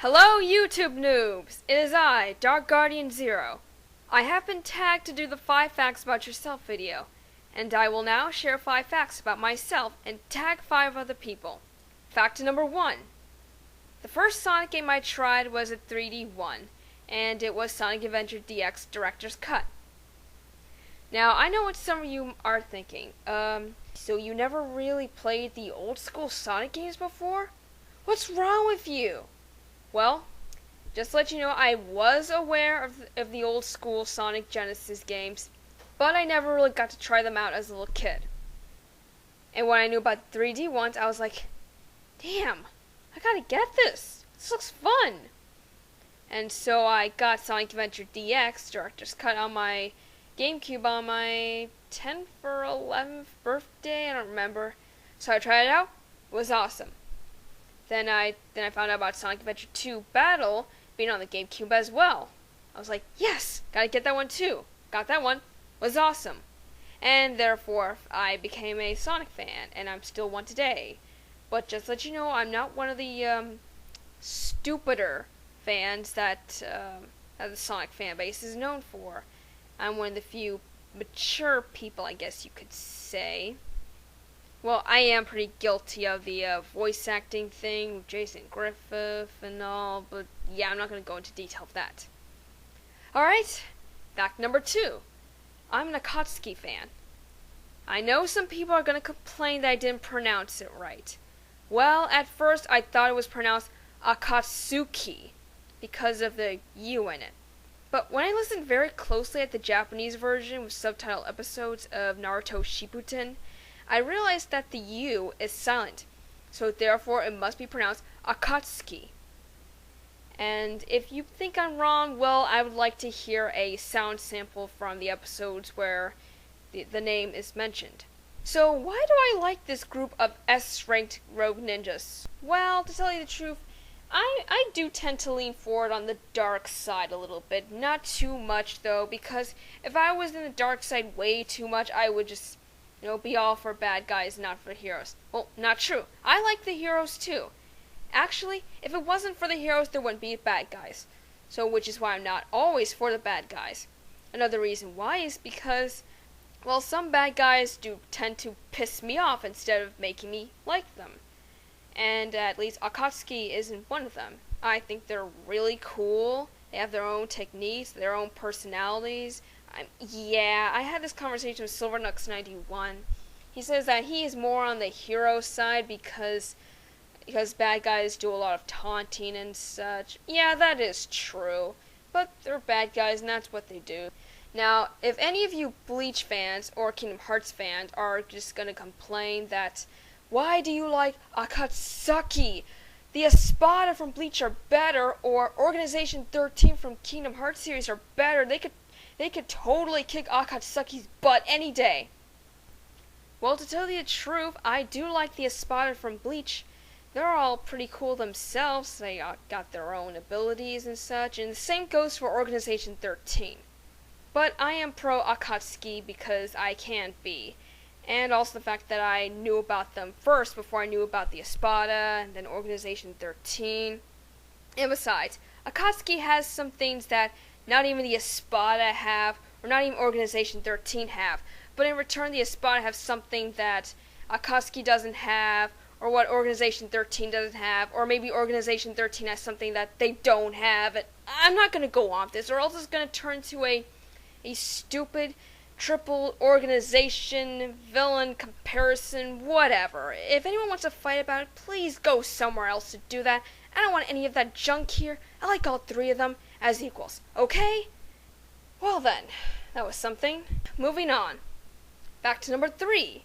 Hello YouTube noobs! It is I, DarkGuardian0. I have been tagged to do the 5 facts about yourself video, and I will now share 5 facts about myself and tag 5 other people. Fact number 1. The first Sonic game I tried was a 3D one, and it was Sonic Adventure DX Director's Cut. Now, I know what some of you are thinking. So you never really played the old school Sonic games before? What's wrong with you? Well, just to let you know, I was aware of the old school Sonic Genesis games, but I never really got to try them out as a little kid. And when I knew about the 3D ones, I was like, damn, I gotta get this. This looks fun. And so I got Sonic Adventure DX Director's Cut on my GameCube on my 10th or 11th birthday, I don't remember. So I tried it out. It was awesome. Then I found out about Sonic Adventure 2 Battle being on the GameCube as well. I was like, yes, gotta get that one too. Got that one. Was awesome. And therefore, I became a Sonic fan, and I'm still one today. But just to let you know, I'm not one of the stupider fans that the Sonic fan base is known for. I'm one of the few mature people, I guess you could say. Well, I am pretty guilty of the voice acting thing with Jason Griffith and all, but yeah, I'm not going to go into detail of that. Alright, fact number 2. I'm an Akatsuki fan. I know some people are going to complain that I didn't pronounce it right. Well, at first I thought it was pronounced Akatsuki because of the U in it. But when I listened very closely at the Japanese version with subtitle episodes of Naruto Shippuden, I realized that the U is silent, so therefore it must be pronounced Akatsuki. And if you think I'm wrong, well, I would like to hear a sound sample from the episodes where the name is mentioned. So why do I like this group of S-ranked rogue ninjas? Well, to tell you the truth, I do tend to lean forward on the dark side a little bit. Not too much, though, because if I was in the dark side way too much, I would just, be all for bad guys, not for heroes. Well, not true. I like the heroes, too. Actually, if it wasn't for the heroes, there wouldn't be bad guys. So, which is why I'm not always for the bad guys. Another reason why is because, well, some bad guys do tend to piss me off instead of making me like them. And at least Akatsuki isn't one of them. I think they're really cool. They have their own techniques, their own personalities. I had this conversation with SilverNux91. He says that he is more on the hero side because bad guys do a lot of taunting and such. Yeah, that is true. But they're bad guys and that's what they do. Now, if any of you Bleach fans or Kingdom Hearts fans are just gonna complain that, why do you like Akatsuki? The Espada from Bleach are better, or Organization 13 from Kingdom Hearts series are better. They could totally kick Akatsuki's butt any day. Well, to tell you the truth, I do like the Espada from Bleach. They're all pretty cool themselves. They got their own abilities and such, and the same goes for Organization 13. But I am pro Akatsuki because I can be. And also the fact that I knew about them first before I knew about the Espada and then Organization 13. And besides, Akatsuki has some things that not even the Espada have, or not even Organization 13 have. But in return, the Espada have something that Akatsuki doesn't have, or what Organization 13 doesn't have, or maybe Organization 13 has something that they don't have. And I'm not going to go on with this, or else it's going to turn to a stupid triple organization, villain comparison, whatever. If anyone wants to fight about it, please go somewhere else to do that. I don't want any of that junk here. I like all 3 of them as equals, okay? Well then, that was something. Moving on. Back to number 3.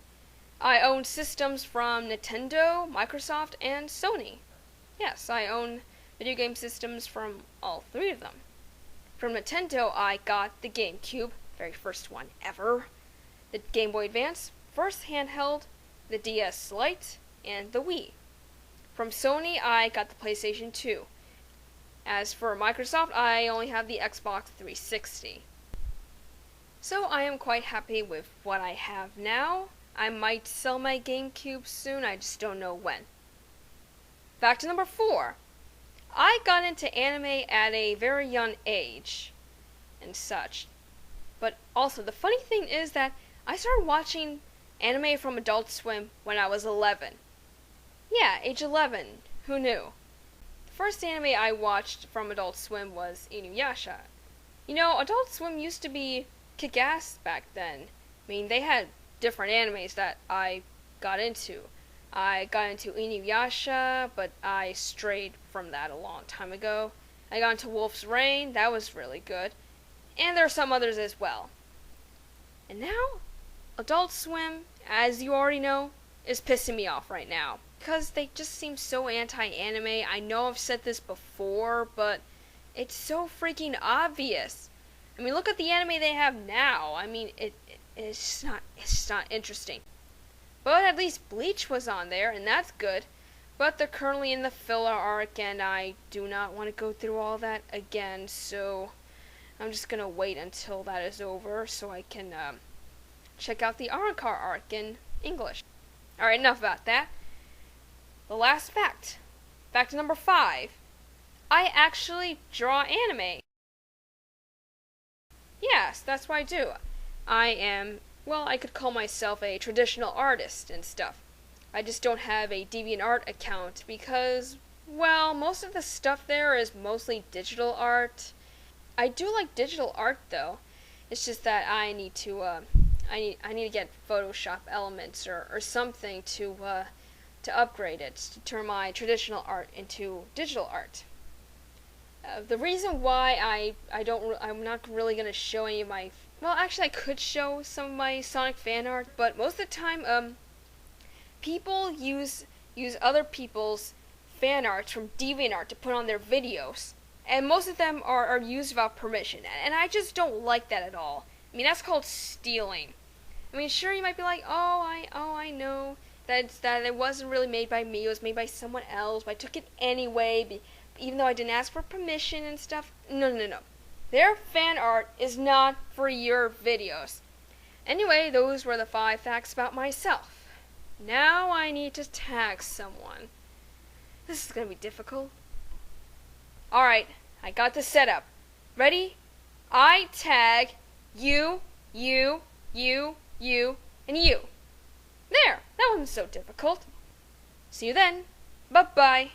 I own systems from Nintendo, Microsoft, and Sony. Yes, I own video game systems from all 3 of them. From Nintendo, I got the GameCube, very first one ever, the Game Boy Advance, first handheld, the DS Lite, and the Wii. From Sony, I got the PlayStation 2. As for Microsoft, I only have the Xbox 360. So I am quite happy with what I have now. I might sell my GameCube soon, I just don't know when. Fact number 4. I got into anime at a very young age and such. But also, the funny thing is that I started watching anime from Adult Swim when I was 11. Yeah, age 11. Who knew? The first anime I watched from Adult Swim was Inuyasha. You know, Adult Swim used to be kick-ass back then. I mean, they had different animes that I got into. I got into Inuyasha, but I strayed from that a long time ago. I got into Wolf's Rain, that was really good. And there are some others as well. And now, Adult Swim, as you already know, is pissing me off right now. Because they just seem so anti-anime. I know I've said this before, but it's so freaking obvious. I mean, look at the anime they have now. I mean, it's just not interesting. But at least Bleach was on there, and that's good. But they're currently in the filler arc, and I do not want to go through all that again, so I'm just gonna wait until that is over so I can check out the Arrancar arc in English. Alright, enough about that. The last fact. Fact number 5. I actually draw anime. Yes, that's what I do. I am, well, I could call myself a traditional artist and stuff. I just don't have a DeviantArt account because, well, most of the stuff there is mostly digital art. I do like digital art though. It's just that I need to I need to get Photoshop elements or something to upgrade it, to turn my traditional art into digital art. The reason why I'm not really gonna show any of my, well, actually I could show some of my Sonic fan art, but most of the time people use other people's fan arts from DeviantArt to put on their videos, and most of them are used without permission, and I just don't like that at all. I mean, that's called stealing. I mean, sure, you might be like, I know that it wasn't really made by me, it was made by someone else, but I took it anyway, even though I didn't ask for permission and stuff. No. Their fan art is not for your videos. Anyway, those were the 5 facts about myself. Now I need to tag someone. This is gonna be difficult. Alright, I got the setup. Ready? I tag you, and you. There, that wasn't so difficult. See you then. Bye-bye.